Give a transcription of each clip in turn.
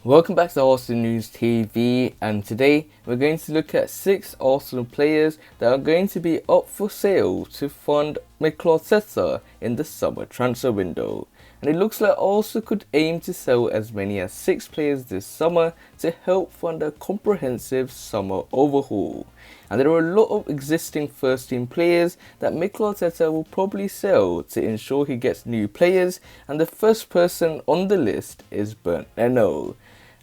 Welcome back to Arsenal News TV, and today we're going to look at 6 Arsenal players that are going to be up for sale to fund Mikel Arteta in the summer transfer window. And it looks like Arsenal could aim to sell as many as 6 players this summer to help fund a comprehensive summer overhaul. And there are a lot of existing first team players that Mikel Arteta will probably sell to ensure he gets new players, and the first person on the list is Bernd Leno.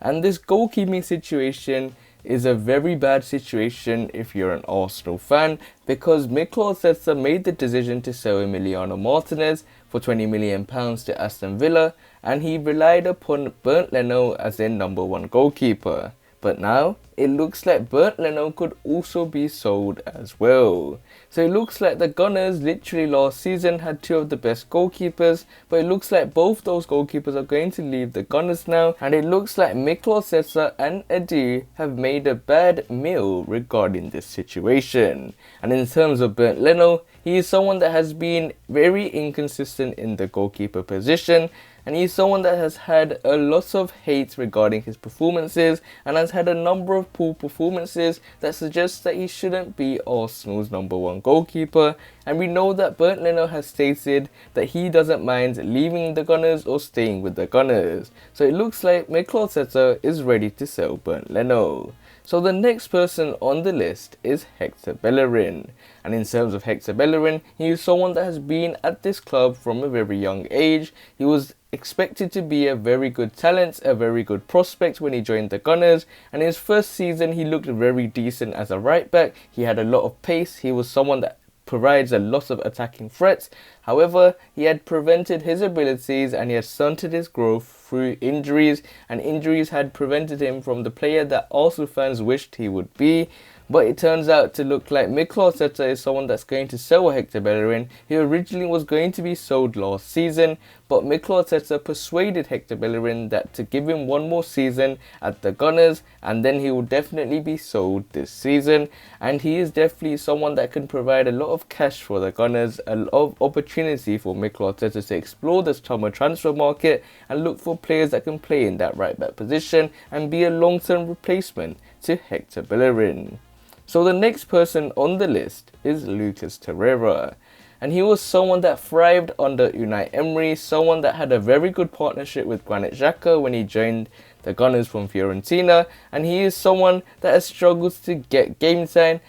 And this goalkeeping situation is a very bad situation if you're an Arsenal fan, because Mikel Arteta made the decision to sell Emiliano Martinez for £20 million to Aston Villa, and he relied upon Bernd Leno as their number 1 goalkeeper. But now, it looks like Bernd Leno could also be sold as well. So it looks like the Gunners literally last season had 2 of the best goalkeepers, but it looks like both those goalkeepers are going to leave the Gunners now, and it looks like Mikel Arteta and Edu have made a bad meal regarding this situation. And in terms of Bernd Leno, he is someone that has been very inconsistent in the goalkeeper position, and he's someone that has had a lot of hate regarding his performances and has had a number of poor performances that suggests that he shouldn't be Arsenal's number 1 goalkeeper. And we know that Bernd Leno has stated that he doesn't mind leaving the Gunners or staying with the Gunners. So it looks like Mikel Arteta is ready to sell Bernd Leno. So the next person on the list is Hector Bellerin. And in terms of Hector Bellerin, he is someone that has been at this club from a very young age. He was expected to be a very good talent, a very good prospect when he joined the Gunners, and in his first season he looked very decent as a right back. He had a lot of pace, he was someone that provides a lot of attacking threats. However, he had prevented his abilities and he had stunted his growth through injuries, and injuries had prevented him from the player that Arsenal fans wished he would be. But it turns out to look like Mikel Arteta is someone that's going to sell Hector Bellerin. He originally was going to be sold last season, but Mikel Arteta persuaded Hector Bellerin that to give him 1 more season at the Gunners, and then he will definitely be sold this season. And he is definitely someone that can provide a lot of cash for the Gunners, a lot of opportunity for Mikel Arteta to explore the summer transfer market and look for players that can play in that right back position and be a long-term replacement to Hector Bellerin. So the next person on the list is Lucas Torreira. And he was someone that thrived under Unai Emery, someone that had a very good partnership with Granit Xhaka when he joined the Gunners from Fiorentina, and he is someone that has struggled to get game time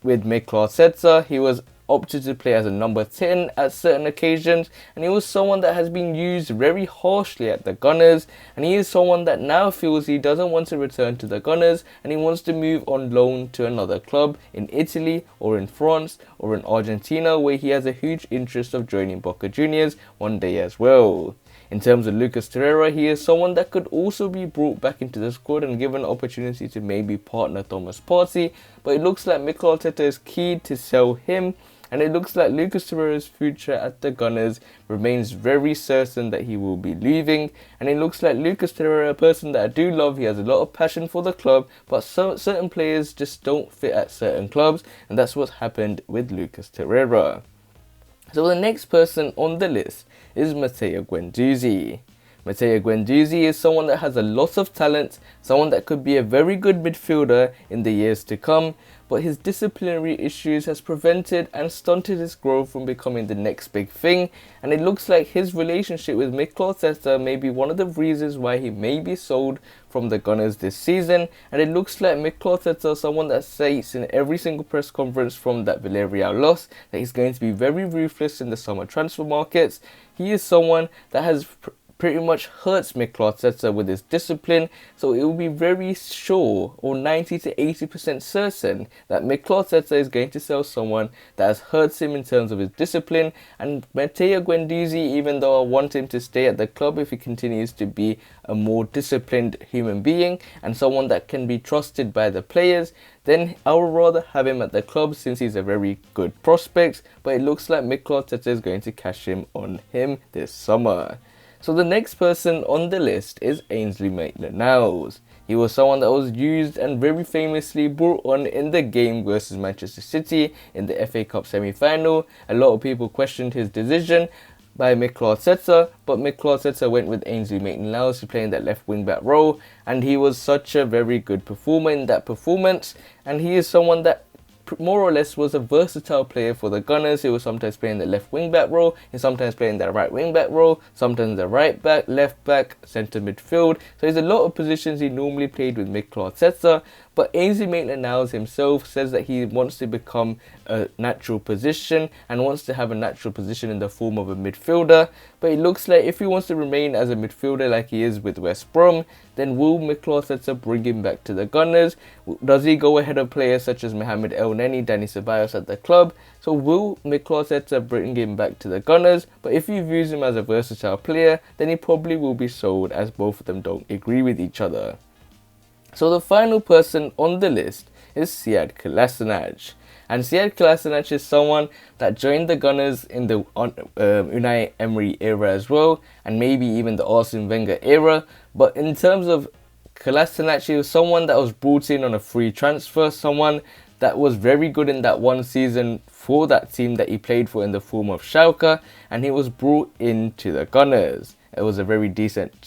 with Mikel Arteta. He was opted to play as a number 10 at certain occasions, and he was someone that has been used very harshly at the Gunners, and he is someone that now feels he doesn't want to return to the Gunners and he wants to move on loan to another club in Italy or in France or in Argentina, where he has a huge interest of joining Boca Juniors one day as well. In terms of Lucas Torreira, he is someone that could also be brought back into the squad and given an opportunity to maybe partner Thomas Partey, but it looks like Mikel Arteta is keen to sell him, and it looks like Lucas Torreira's future at the Gunners remains very certain that he will be leaving. And it looks like Lucas Torreira, a person that I do love, he has a lot of passion for the club, but certain players just don't fit at certain clubs, and that's what's happened with Lucas Torreira. So the next person on the list is Matteo Guendouzi. Matteo Guendouzi is someone that has a lot of talent, someone that could be a very good midfielder in the years to come, but his disciplinary issues has prevented and stunted his growth from becoming the next big thing, and it looks like his relationship with Mikel Arteta may be one of the reasons why he may be sold from the Gunners this season. And it looks like Mikel Arteta, someone that states in every single press conference from that Villarreal loss that he's going to be very ruthless in the summer transfer markets. He is someone that has pretty much hurts Mikel Arteta with his discipline, so it will be very sure, or 90 to 80% certain, that Mikel Arteta is going to sell someone that has hurt him in terms of his discipline. And Matteo Guendouzi, even though I want him to stay at the club if he continues to be a more disciplined human being and someone that can be trusted by the players, then I would rather have him at the club since he's a very good prospect. But it looks like Mikel Arteta is going to cash in on him this summer. So the next person on the list is Ainsley Maitland-Niles. He was someone that was used and very famously brought on in the game versus Manchester City in the FA Cup semi-final. A lot of people questioned his decision. by Mikel Arteta, but Mikel Arteta went with Ainsley Maitland-Niles to play in that left wing back role, and he was such a very good performer in that performance, and he is someone that more or less was a versatile player for the Gunners. He was sometimes playing the left wing back role, and sometimes playing the right wing back role, sometimes the right back, left back, centre midfield. So there's a lot of positions he normally played with Mikel Arteta. But Ainsley Maitland-Niles himself says that he wants to become a natural position and wants to have a natural position in the form of a midfielder. But it looks like if he wants to remain as a midfielder like he is with West Brom, then will Mikel Arteta bring him back to the Gunners? Does he go ahead of players such as Mohamed El Neni, Dani Ceballos at the club? So will Mikel Arteta bring him back to the Gunners? But if he views him as a versatile player, then he probably will be sold, as both of them don't agree with each other. So the final person on the list is Sead Kolasinac. And Sead Kolasinac is someone that joined the Gunners in the Unai Emery era as well, and maybe even the Arsene Wenger era. But in terms of Kolasinac, he was someone that was brought in on a free transfer, someone that was very good in that one season for that team that he played for in the form of Schalke, and he was brought into the Gunners. It was a very decent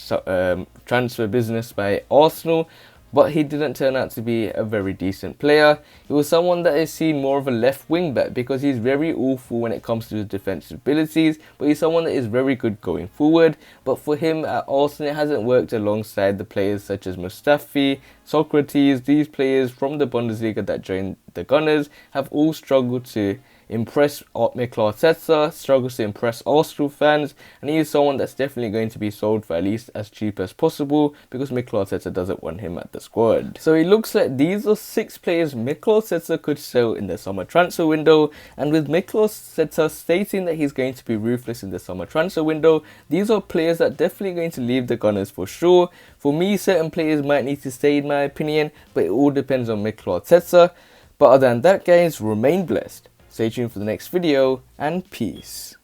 transfer business by Arsenal, but he didn't turn out to be a very decent player. He was someone that is seen more of a left wing back because he's very awful when it comes to his defensive abilities, but he's someone that is very good going forward. But for him at Arsenal, it hasn't worked alongside the players such as Mustafi, Socrates. These players from the Bundesliga that joined the Gunners have all struggled to impress Mikel Arteta, struggles to impress Arsenal fans, and he is someone that's definitely going to be sold for at least as cheap as possible because Mikel Arteta doesn't want him at the squad. So it looks like these are 6 players Mikel Arteta could sell in the summer transfer window, and with Mikel Arteta stating that he's going to be ruthless in the summer transfer window, these are players that are definitely going to leave the Gunners for sure. For me, certain players might need to stay in my opinion, but it all depends on Mikel Arteta. But other than that, guys, remain blessed. Stay tuned for the next video, and peace.